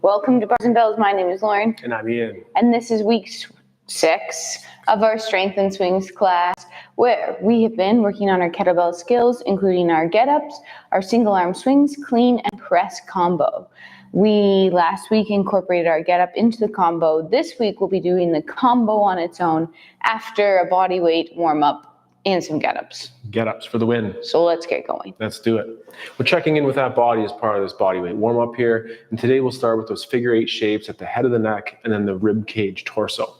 Welcome to Bars and Bells. My name is Lauren. And I'm Ian. And this is week 6 of our Strength and Swings class, where we have been working on our kettlebell skills, including our get-ups, our single arm swings, clean, and press combo. We last week incorporated our get-up into the combo. This week we'll be doing the combo on its own after a body weight warm-up and some get-ups. Get-ups for the win. So let's get going. Let's do it. We're checking in with that body as part of this body weight warm-up here. And today we'll start with those figure 8 shapes at the head of the neck and then the rib cage torso.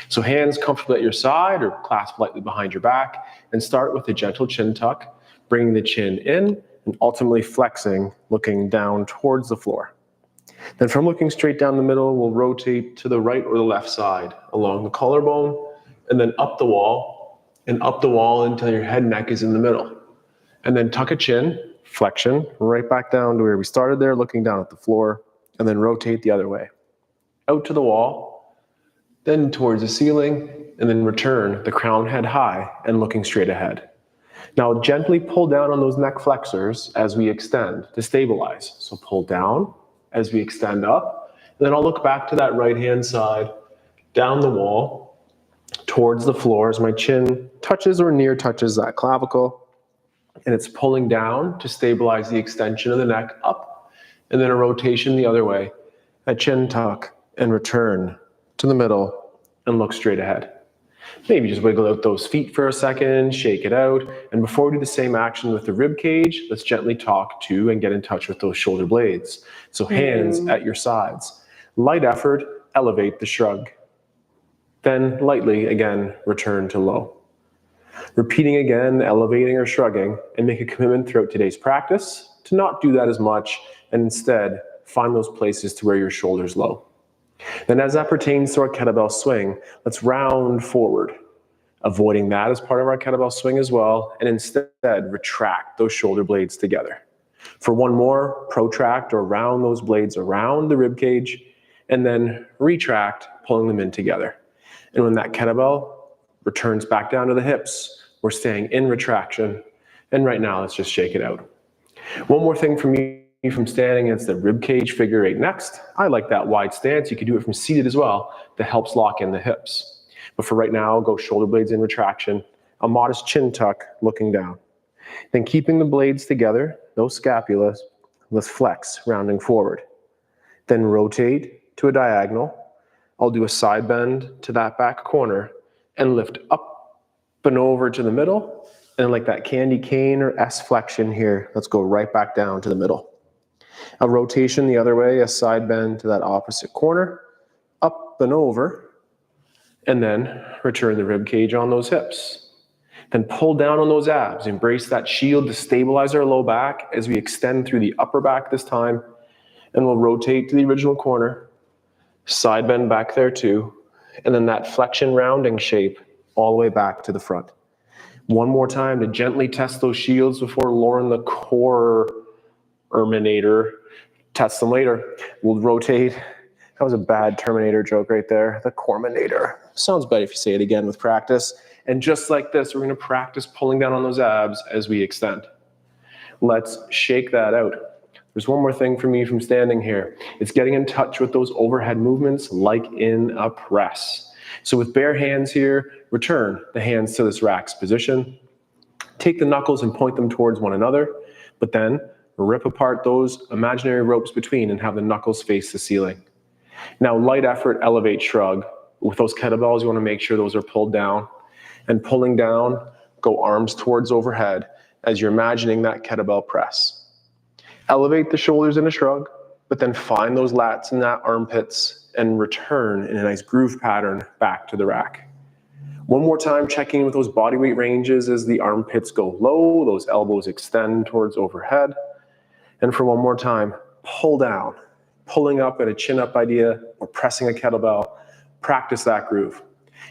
So hands comfortably at your side or clasped lightly behind your back, and start with a gentle chin tuck, bringing the chin in and ultimately flexing, looking down towards the floor. Then from looking straight down the middle, we'll rotate to the right or the left side along the collarbone and then up the wall and up the wall until your head and neck is in the middle. And then tuck a chin, flexion, right back down to where we started there, looking down at the floor, and then rotate the other way. Out to the wall, then towards the ceiling, and then return the crown head high and looking straight ahead. Now gently pull down on those neck flexors as we extend to stabilize. So pull down as we extend up, and then I'll look back to that right hand side, down the wall, towards the floor as my chin touches or near touches that clavicle, and it's pulling down to stabilize the extension of the neck up, and then a rotation the other way, a chin tuck, and return to the middle and look straight ahead. Maybe just wiggle out those feet for a second, shake it out, and before we do the same action with the rib cage, let's gently talk to and get in touch with those shoulder blades. So hands at your sides. Light effort, elevate the shrug. Then lightly, again, return to low. Repeating again, elevating or shrugging, and make a commitment throughout today's practice to not do that as much, and instead find those places to where your shoulder's low. Then as that pertains to our kettlebell swing, let's round forward, avoiding that as part of our kettlebell swing as well, and instead retract those shoulder blades together. For one more, protract or round those blades around the rib cage, and then retract, pulling them in together. And when that kettlebell returns back down to the hips, we're staying in retraction. And right now, let's just shake it out. One more thing from me from standing, it's the rib cage figure 8 next. I like that wide stance. You can do it from seated as well. That helps lock in the hips. But for right now, go shoulder blades in retraction, a modest chin tuck looking down. Then keeping the blades together, those scapulas, let's flex, rounding forward. Then rotate to a diagonal. I'll do a side bend to that back corner and lift up and over to the middle. And like that candy cane or S flexion here, let's go right back down to the middle. A rotation the other way, a side bend to that opposite corner, up and over, and then return the rib cage on those hips. Then pull down on those abs, embrace that shield to stabilize our low back as we extend through the upper back this time, and we'll rotate to the original corner. Side bend back there too, and then that flexion rounding shape all the way back to the front. One more time to gently test those shields before Lauren the core Terminator tests them later. We'll rotate. That was a bad Terminator joke right there. The Corminator. Sounds better if you say it again with practice. And just like this, we're going to practice pulling down on those abs as we extend. Let's shake that out. There's one more thing for me from standing here. It's getting in touch with those overhead movements like in a press. So with bare hands here, return the hands to this rack's position. Take the knuckles and point them towards one another, but then rip apart those imaginary ropes between and have the knuckles face the ceiling. Now light effort, elevate, shrug. With those kettlebells, you want to make sure those are pulled down. And pulling down, go arms towards overhead as you're imagining that kettlebell press. Elevate the shoulders in a shrug, but then find those lats and that armpits and return in a nice groove pattern back to the rack. One more time, checking in with those body weight ranges as the armpits go low, those elbows extend towards overhead. And for one more time, pull down, pulling up at a chin up idea or pressing a kettlebell. Practice that groove.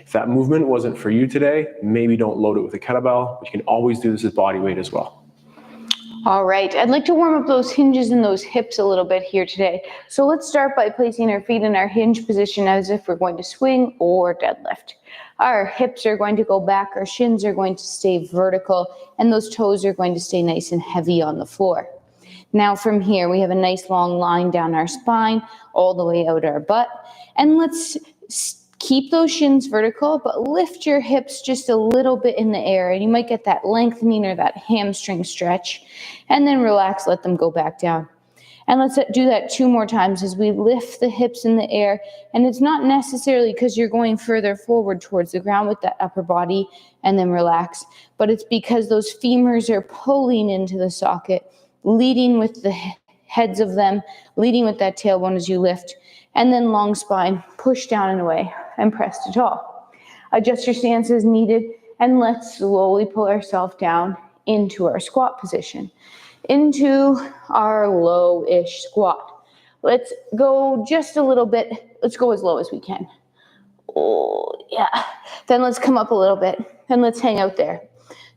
If that movement wasn't for you today, maybe don't load it with a kettlebell, but you can always do this as body weight as well. All right, I'd like to warm up those hinges and those hips a little bit here today. So let's start by placing our feet in our hinge position as if we're going to swing or deadlift. Our hips are going to go back, our shins are going to stay vertical, and those toes are going to stay nice and heavy on the floor. Now from here, we have a nice long line down our spine, all the way out our butt. And let's keep those shins vertical, but lift your hips just a little bit in the air. And you might get that lengthening or that hamstring stretch. And then relax, let them go back down. And let's do that 2 more times as we lift the hips in the air. And it's not necessarily because you're going further forward towards the ground with that upper body and then relax, but it's because those femurs are pulling into the socket, leading with the heads of them, leading with that tailbone as you lift, and then long spine, push down and away, and press to tall. Adjust your stance as needed, and let's slowly pull ourselves down into our squat position, into our low-ish squat. Let's go just a little bit. Let's go as low as we can. Oh, yeah. Then let's come up a little bit, and let's hang out there.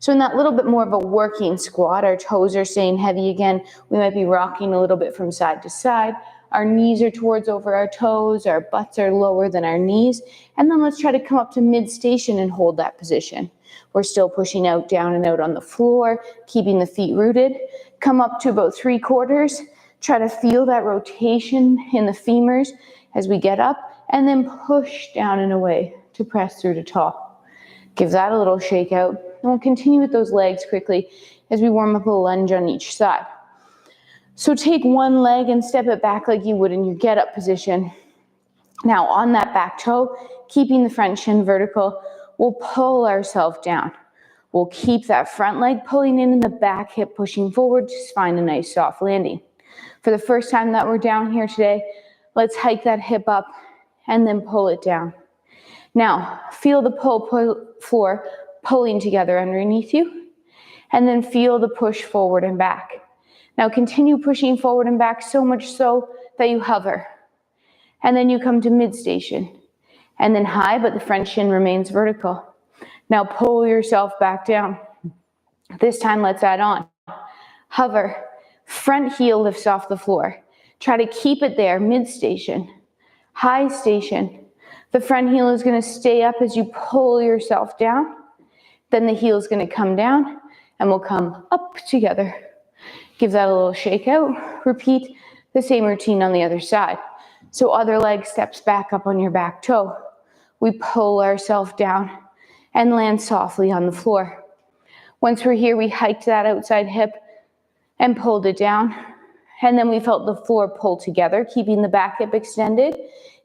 So in that little bit more of a working squat, our toes are staying heavy again. We might be rocking a little bit from side to side. Our knees are towards over our toes. Our butts are lower than our knees. And then let's try to come up to mid-station and hold that position. We're still pushing out, down and out on the floor, keeping the feet rooted. Come up to about 3/4. Try to feel that rotation in the femurs as we get up, and then push down and away to press through to tall. Give that a little shake out, and we'll continue with those legs quickly as we warm up a lunge on each side. So take one leg and step it back like you would in your get up position. Now on that back toe, keeping the front shin vertical, we'll pull ourselves down. We'll keep that front leg pulling in and the back hip pushing forward to find a nice soft landing. For the first time that we're down here today, let's hike that hip up and then pull it down. Now, feel the floor pulling together underneath you, and then feel the push forward and back. Now continue pushing forward and back so much so that you hover. And then you come to mid-station. And then high, but the front shin remains vertical. Now pull yourself back down. This time let's add on. Hover. Front heel lifts off the floor. Try to keep it there, mid-station. High station. The front heel is going to stay up as you pull yourself down. Then the heel is going to come down and we'll come up together. Give that a little shake out. Repeat the same routine on the other side. So other leg steps back up on your back toe. We pull ourselves down and land softly on the floor. Once we're here, we hiked that outside hip and pulled it down. And then we felt the floor pull together, keeping the back hip extended,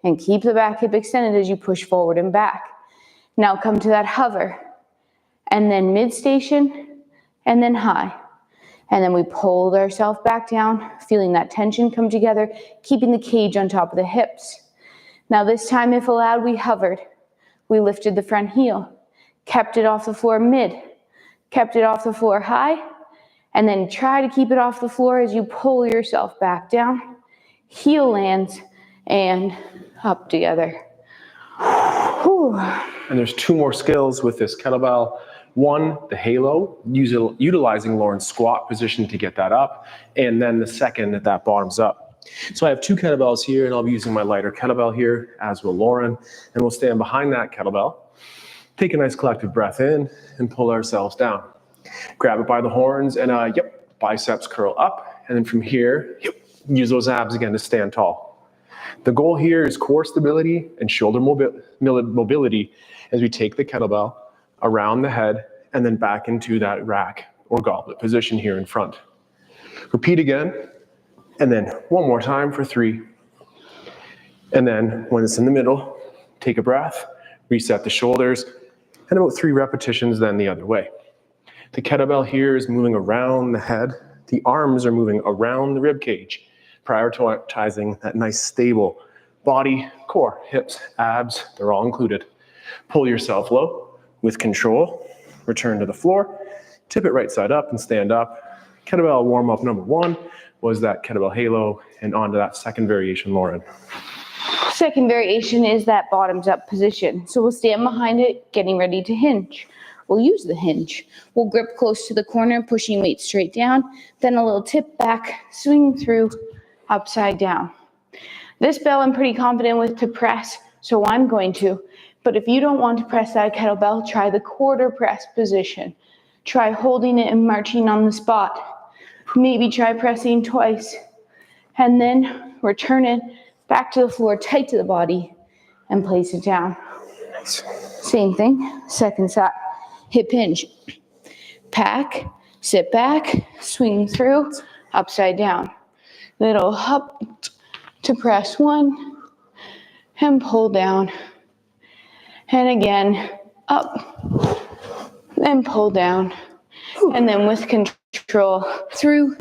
and keep the back hip extended as you push forward and back. Now come to that hover, and then mid-station, and then high. And then we pulled ourselves back down, feeling that tension come together, keeping the cage on top of the hips. Now this time, if allowed, we hovered. We lifted the front heel, kept it off the floor mid, kept it off the floor high, and then try to keep it off the floor as you pull yourself back down. Heel lands, and up together. Whew. And there's 2 more skills with this kettlebell. One, the halo, utilizing Lauren's squat position to get that up. And then the second, that bottoms up. So I have 2 kettlebells here, and I'll be using my lighter kettlebell here, as will Lauren. And we'll stand behind that kettlebell. Take a nice collective breath in and pull ourselves down. Grab it by the horns and biceps curl up. And then from here, use those abs again to stand tall. The goal here is core stability and shoulder mobility as we take the kettlebell around the head and then back into that rack or goblet position here in front. Repeat again, and then one more time for 3. And then when it's in the middle, take a breath, reset the shoulders, and about 3 repetitions then the other way. The kettlebell here is moving around the head. The arms are moving around the rib cage, prioritizing that nice stable body, core, hips, abs, they're all included. Pull yourself low with control, return to the floor, tip it right side up and stand up. Kettlebell warm up number 1 was that kettlebell halo, and on to that second variation, Lauren. Second variation is that bottoms up position. So we'll stand behind it, getting ready to hinge. We'll use the hinge. We'll grip close to the corner, pushing weight straight down, then a little tip back, swing through, upside down. This bell I'm pretty confident with to press, so I'm going to. But if you don't want to press that kettlebell, try the quarter press position. Try holding it and marching on the spot. Maybe try pressing twice. And then return it back to the floor, tight to the body, and place it down. Same thing, second side. Hip hinge. Pack, sit back, swing through, upside down. Little up to press one, and pull down. And again, up, and pull down. And then with control, through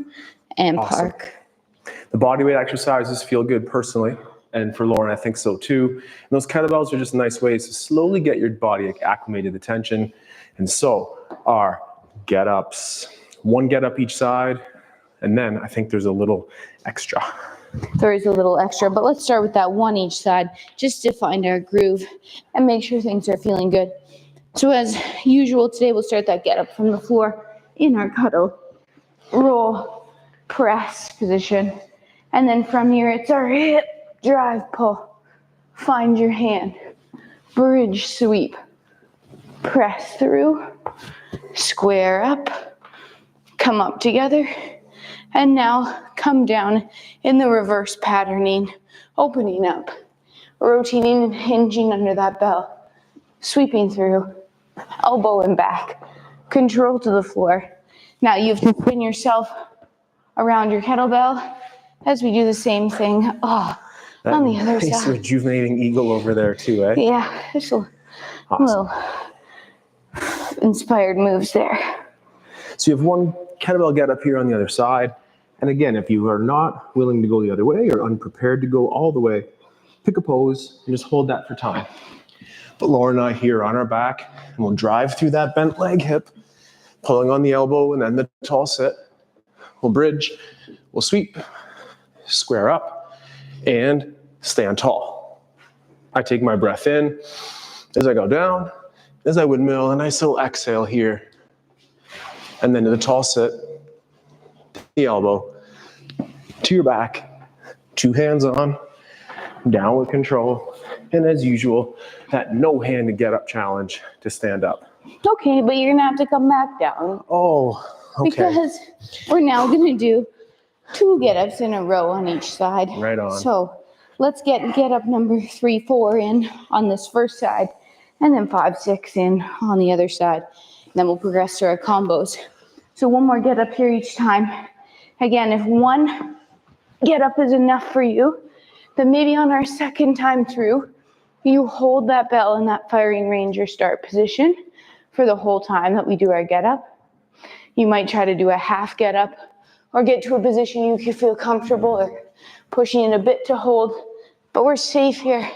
and park. The body weight exercises feel good personally, and for Lauren, I think so too. And those kettlebells are just nice ways to slowly get your body acclimated to tension. And so are get-ups. One get-up each side, and then I think there's a little extra. There is a little extra, but let's start with that one each side, just to find our groove and make sure things are feeling good. So as usual, today we'll start that get-up from the floor in our cuddle, roll, press position. And then from here, it's our hip drive pull. Find your hand. Bridge sweep. Press through. Square up. Come up together. And now come down in the reverse patterning. Opening up. Rotating and hinging under that bell. Sweeping through. Elbow and back. Control to the floor. Now you have to spin yourself around your kettlebell as we do the same thing on the other Nice side. rejuvenating eagle over there too, eh? Yeah, just a little inspired moves there. So you have one kettlebell get up here on the other side. And again, if you are not willing to go the other way or unprepared to go all the way, pick a pose and just hold that for time. But Lauren and I here on our back, and we'll drive through that bent leg hip, pulling on the elbow and then the tall sit. We'll bridge, we'll sweep, square up, and stand tall. I take my breath in as I go down, as I windmill, and I still exhale here. And then to the tall sit, the elbow, to your back, 2 hands on, down with control, and as usual, that no hand to get up challenge to stand up. Okay, but you're gonna have to come back down. Oh, okay. Because we're now gonna do 2 get-ups in a row on each side. Right on. So let's get up number 3, 4 in on this first side, and then 5, 6 in on the other side. And then we'll progress to our combos. So one more get up here each time. Again, if one get up is enough for you, then maybe on our second time through, you hold that bell in that firing range or start position for the whole time that we do our get up. You might try to do a half get up or get to a position you can feel comfortable or pushing it a bit to hold. But we're safe here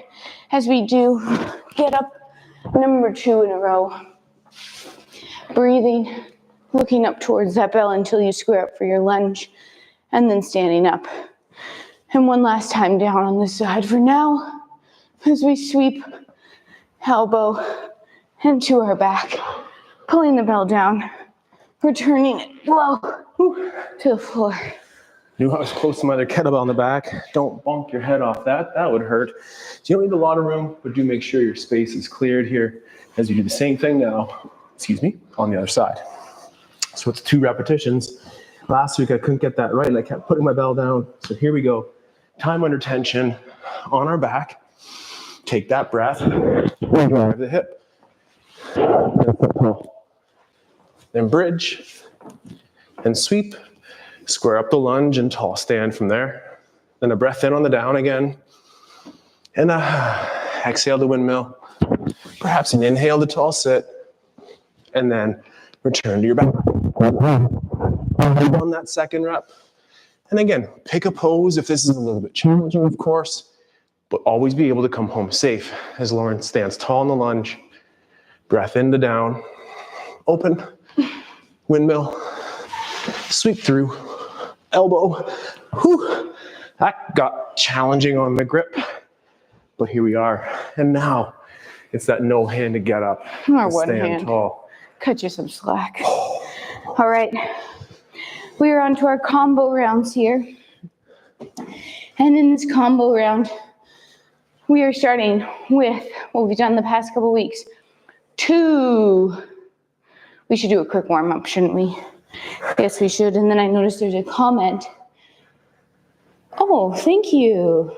as we do get up number 2 in a row. Breathing, looking up towards that bell until you square up for your lunge, and then standing up. And one last time down on this side for now, as we sweep, elbow, and to our back, pulling the bell down, returning it low to the floor. Knew I was close to my other kettlebell in the back. Don't bonk your head off that. That would hurt. So you don't need a lot of room, but do make sure your space is cleared here as you do the same thing now, on the other side. So it's 2 repetitions. Last week I couldn't get that right and I kept putting my bell down. So here we go. Time under tension on our back. Take that breath. Drive the hip. Then bridge and sweep. Square up the lunge and tall stand from there. Then a breath in on the down again. And exhale the windmill. Perhaps an inhale to tall sit. And then return to your back. On that second rep. And again, pick a pose if this is a little bit challenging, of course, but always be able to come home safe as Lauren stands tall in the lunge. Breath in to down. Open. Windmill. Sweep through. Elbow. Whew. That got challenging on the grip, but here we are. And now it's that no hand to get up. Or to one stand hand. tall. Cut you some slack. All right. We are on to our combo rounds here. And in this combo round, we are starting with what we've done the past couple weeks. 2. We should do a quick warm up, shouldn't we? Yes, we should. And then I noticed there's a comment. Oh, thank you.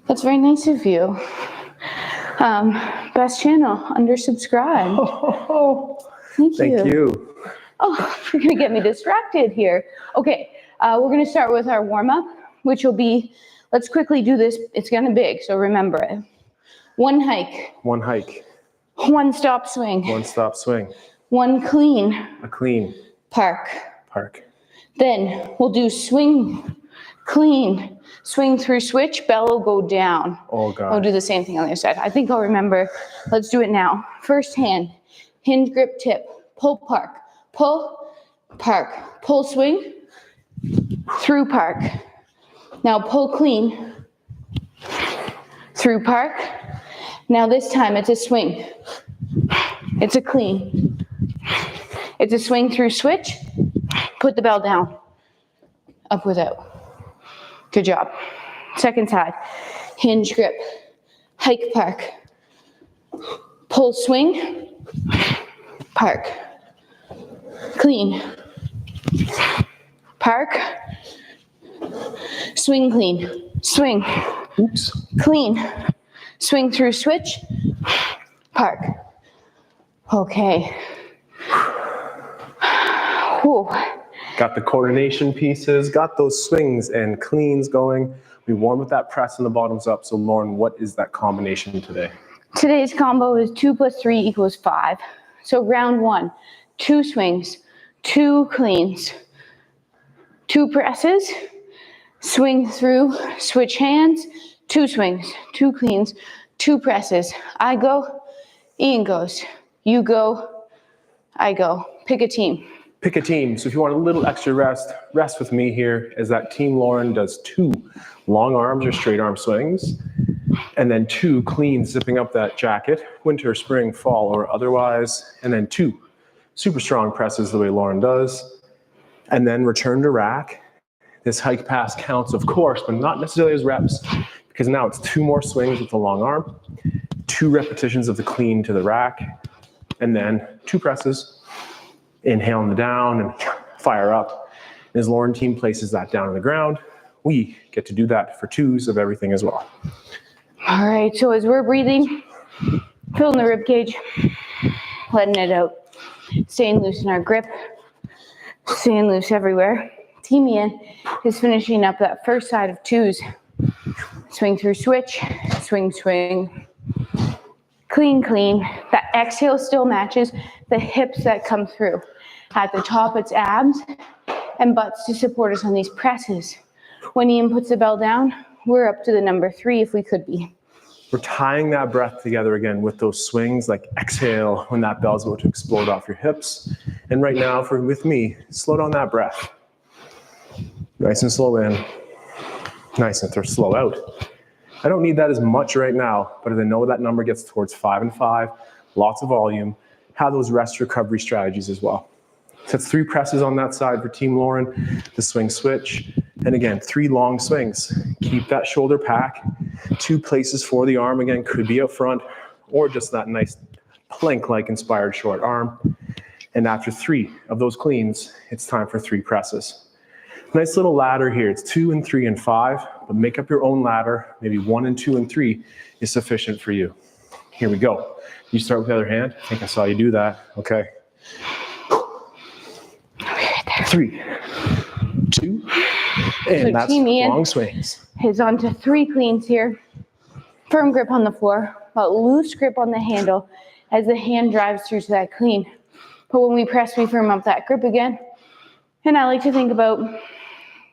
That's very nice of you. Best channel, undersubscribed. Oh, Thank thank you. Oh, you're gonna get me distracted here. Okay, we're gonna start with our warm-up, which will be, let's quickly do this. It's kind of big, so remember it. One hike. One hike. One stop swing. One stop swing. One clean. A clean. Park. Park. Then we'll do swing, clean, swing through switch, bellow, go down. Oh, God. We'll do the same thing on the other side. I think I'll remember. Let's do it now. First hand, hinge grip tip, pull park, pull, park, pull swing, through park. Now pull clean, through park. Now this time it's a swing. It's a clean. It's a swing through switch, put the bell down, up without. Good job. Second side, hinge grip, hike park, pull swing, park, clean, park, swing clean, swing, Oops. clean, swing through switch, park. Okay. Whew. Got the coordination pieces, got those swings and cleans going. We warm with that press and the bottoms up. So Lauren, what is that combination today? Today's combo is 2 + 3 = 5. So round 1, 2 swings, 2 cleans, 2 presses, swing through, switch hands, 2 swings, 2 cleans, 2 presses. I go, Ian goes. You go, I go. Pick a team. Pick a team. So if you want a little extra rest, rest with me here as that team Lauren does 2 long arms or straight arm swings, and then 2 clean zipping up that jacket, winter, spring, fall, or otherwise, and then 2 super strong presses the way Lauren does, and then return to rack. This hike pass counts, of course, but not necessarily as reps, because now it's 2 more swings with the long arm, 2 repetitions of the clean to the rack, and then 2 presses. Inhale in the down and fire up. And as Lauren team places that down on the ground, we get to do that for 2s of everything as well. All right, so as we're breathing, filling the rib cage, letting it out, staying loose in our grip, staying loose everywhere. Team Ian is finishing up that first side of 2s. Swing through switch, swing, swing, clean, clean. That exhale still matches the hips that come through. At the top, it's abs and butts to support us on these presses. When Ian puts the bell down, we're up to the number 3 if we could be. We're tying that breath together again with those swings, like exhale when that bell's about to explode off your hips. And right now, with me, slow down that breath. Nice and slow in, nice and slow out. I don't need that as much right now, but as I know that number gets towards 5 and 5, lots of volume, have those rest recovery strategies as well. So that's 3 presses on that side for Team Lauren, the swing switch. And again, 3 long swings. Keep that shoulder pack. 2 places for the arm, again, could be up front or just that nice plank-like inspired short arm. And after 3 of those cleans, it's time for 3 presses. Nice little ladder here. It's 2 and 3 and 5, but make up your own ladder. Maybe 1 and 2 and 3 is sufficient for you. Here we go. You start with the other hand. I think I saw you do that. Okay. 3, 2, and that's long swings. Is on to 3 cleans here. Firm grip on the floor, but loose grip on the handle as the hand drives through to that clean. But when we press, we firm up that grip again. And I like to think about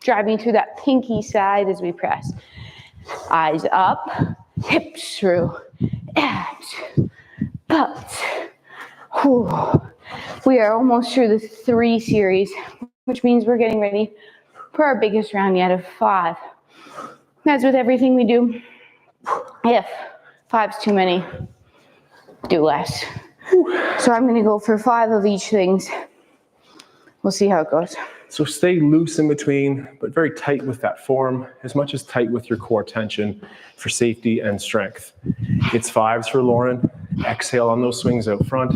driving through that pinky side as we press. Eyes up, hips through, abs, butts. Whew. We are almost through the 3 series, which means we're getting ready for our biggest round yet of 5. As with everything we do, if 5's too many, do less. So I'm going to go for 5 of each things. We'll see how it goes. So stay loose in between, but very tight with that form, as much as tight with your core tension for safety and strength. It's 5s for Lauren. Exhale on those swings out front.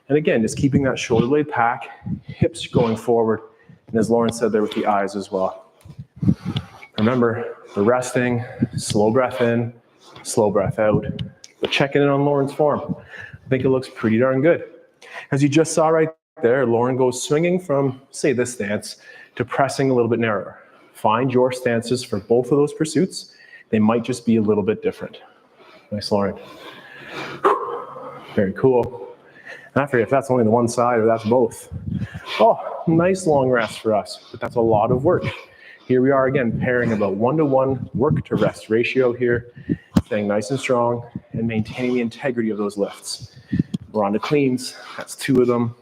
And again, just keeping that shoulder blade back, hips going forward, and as Lauren said there with the eyes as well. Remember, we're resting, slow breath in, slow breath out. But checking in on Lauren's form. I think it looks pretty darn good. As you just saw right there, Lauren goes swinging from, say, this stance to pressing a little bit narrower. Find your stances for both of those pursuits. They might just be a little bit different. Nice, Lauren. Very cool. And I forget if that's only the one side or that's both. Oh, nice long rest for us, but that's a lot of work. Here we are again, pairing about 1-to-1 work to rest ratio here, staying nice and strong and maintaining the integrity of those lifts. We're on to cleans, that's 2 of them.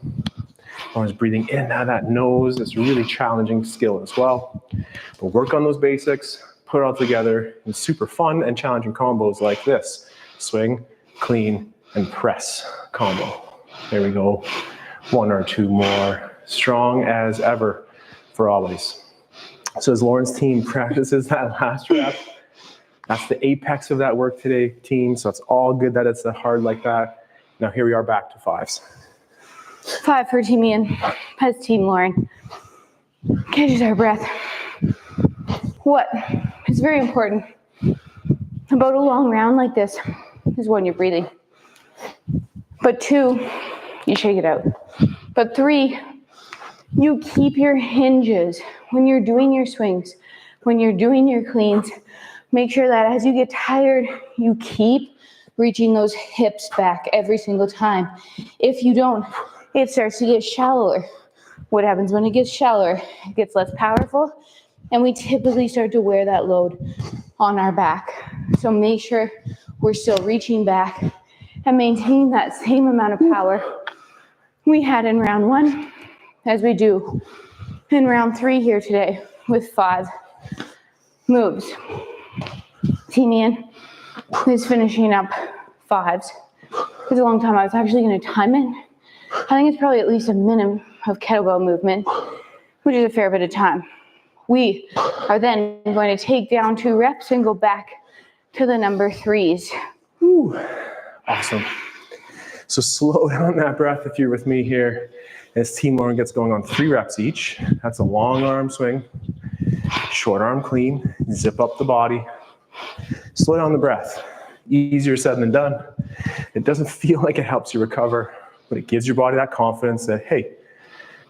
Lauren's breathing in and out of that nose. It's a really challenging skill as well. But work on those basics, put it all together in super fun and challenging combos like this. Swing, clean, and press combo. There we go. 1 or 2 more. Strong as ever for always. So as Lauren's team practices that last rep, that's the apex of that work today, team. So it's all good that it's hard like that. Now here we are back to 5s. 5 for Team Ian. As Team Lauren. Catches our breath. What is very important about a long round like this is when you're breathing. But 2, you shake it out. But 3, you keep your hinges when you're doing your swings, when you're doing your cleans. Make sure that as you get tired, you keep reaching those hips back every single time. If you don't, it starts to get shallower. What happens when it gets shallower? It gets less powerful, and we typically start to wear that load on our back. So make sure we're still reaching back and maintaining that same amount of power we had in round 1 as we do in round 3 here today with 5 moves. Team Ian is finishing up 5s. It's a long time. I was actually going to time it. I think it's probably at least a minimum of kettlebell movement, which is a fair bit of time. We are then going to take down 2 reps and go back to the number 3s. Whew. Awesome. So slow down that breath if you're with me here. As Team Lauren gets going on 3 reps each. That's a long arm swing. Short arm clean. Zip up the body. Slow down the breath. Easier said than done. It doesn't feel like it helps you recover, but it gives your body that confidence that, hey,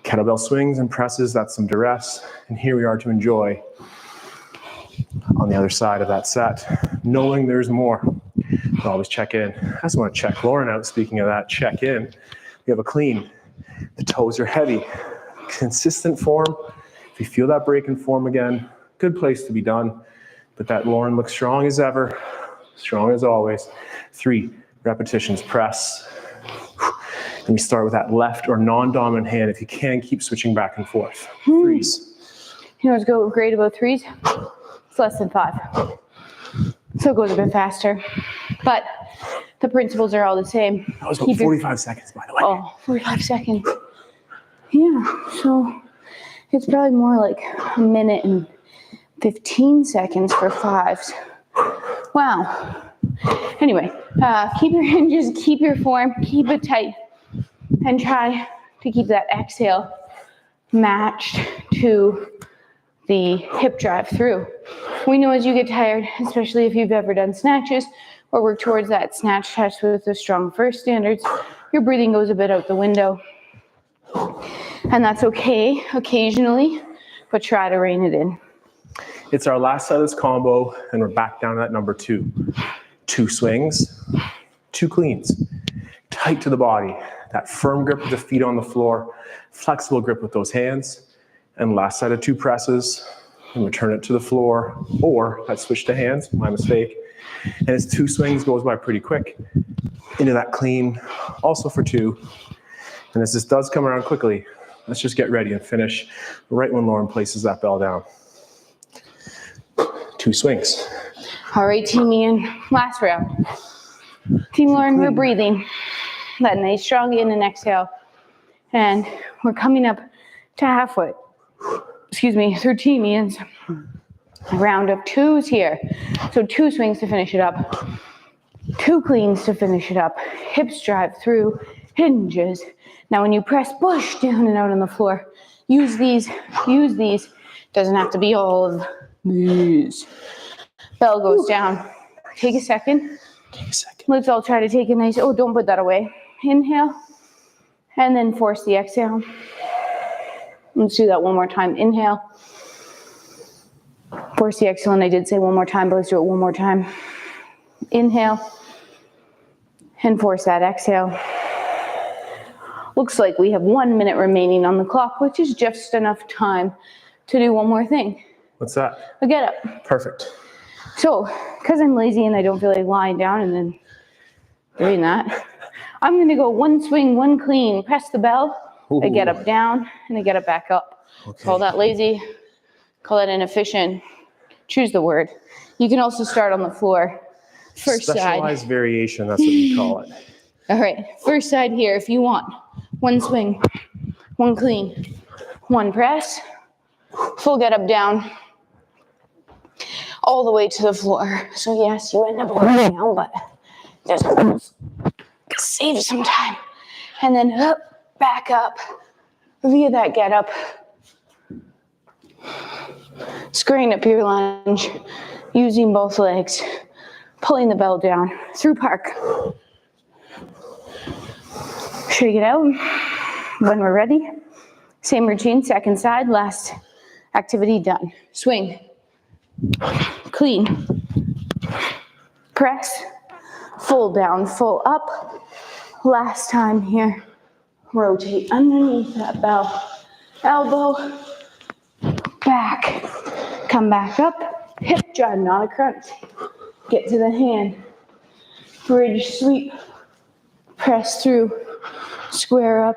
kettlebell swings and presses, that's some duress. And here we are to enjoy on the other side of that set, knowing there's more. So always check in. I just want to check Lauren out. Speaking of that, check in. We have a clean. The toes are heavy. Consistent form. If you feel that break in form again, good place to be done. But that Lauren looks strong as ever, strong as always. 3 repetitions, press. And we start with that left or non-dominant hand. If you can, keep switching back and forth. 3s. You know what's great about 3s? It's less than 5. So it goes a bit faster. But the principles are all the same. That was about 45 seconds, by the way. Oh, 45 seconds. Yeah, so it's probably more like a minute and 15 seconds for 5s. Wow. Anyway, keep your hinges, keep your form, keep it tight, and try to keep that exhale matched to the hip drive through. We know as you get tired, especially if you've ever done snatches or work towards that snatch test with the strong first standards, your breathing goes a bit out the window. And that's okay occasionally, but try to rein it in. It's our last set of this combo, and we're back down to that number 2. 2 swings, 2 cleans. Tight to the body. That firm grip with the feet on the floor. Flexible grip with those hands. And last set of 2 presses, and return it to the floor. Or that switch to hands, my mistake. And as 2 swings goes by pretty quick. Into that clean, also for 2. And as this does come around quickly, let's just get ready and finish right when Lauren places that bell down. 2 swings. All right, Team Ian, last round. Team Lauren, we're breathing. That nice strong in and exhale. And we're coming up to halfway. Through Team Ian's round of 2s here. So 2 swings to finish it up. 2 cleans to finish it up. Hips drive through, hinges. Now when you press, push down and out on the floor. Use these. Doesn't have to be all of these. Bell goes down. Take a second. Let's all try to take a nice, oh, don't put that away. Inhale, and then force the exhale. Let's do that one more time. Inhale. Force the exhale, and I did say one more time, but let's do it one more time. Inhale, and force that exhale. Looks like we have 1 minute remaining on the clock, which is just enough time to do one more thing. What's that? A get up. Perfect. So, because I'm lazy and I don't feel like lying down and then doing that, I'm gonna go one swing, one clean, press the bell, I get up down, and I get up back up. Okay. Call that lazy, call that inefficient, choose the word. You can also start on the floor. First side. Specialized variation, that's what we call it. All right, first side here if you want. One swing, one clean, one press, full get up down, all the way to the floor. So yes, you end up going down, but just save some time. And then up, back up, via that get up. Screen up your lunge, using both legs, pulling the bell down through park. Shake it out. When we're ready, same routine, second side, last activity done. Swing, clean, press, full down, full up. Last time here, rotate underneath that bell, elbow, back, come back up, hip drive, not a crunch. Get to the hand, bridge sweep, press through, square up,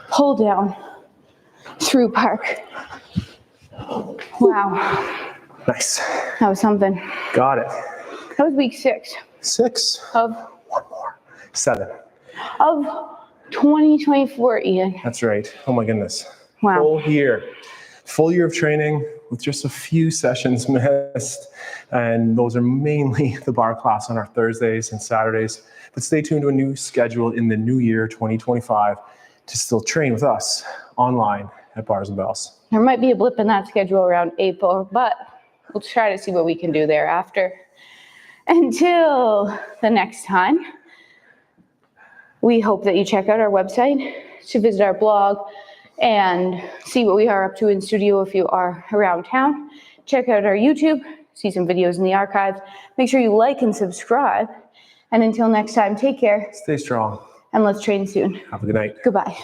pull down, through park. Wow. Nice. That was something. Got it. That was week 6. 6. Of 1 more. 7. Of 2024, Ian. That's right. Oh my goodness. Wow. Full year of training with just a few sessions missed. And those are mainly the bar class on our Thursdays and Saturdays. But stay tuned to a new schedule in the new year, 2025, to still train with us online at Bars and Bells. There might be a blip in that schedule around April, but we'll try to see what we can do thereafter. Until the next time, we hope that you check out our website to visit our blog and see what we are up to in studio if you are around town. Check out our YouTube, see some videos in the archives. Make sure you like and subscribe. And until next time, take care. Stay strong. And let's train soon. Have a good night. Goodbye.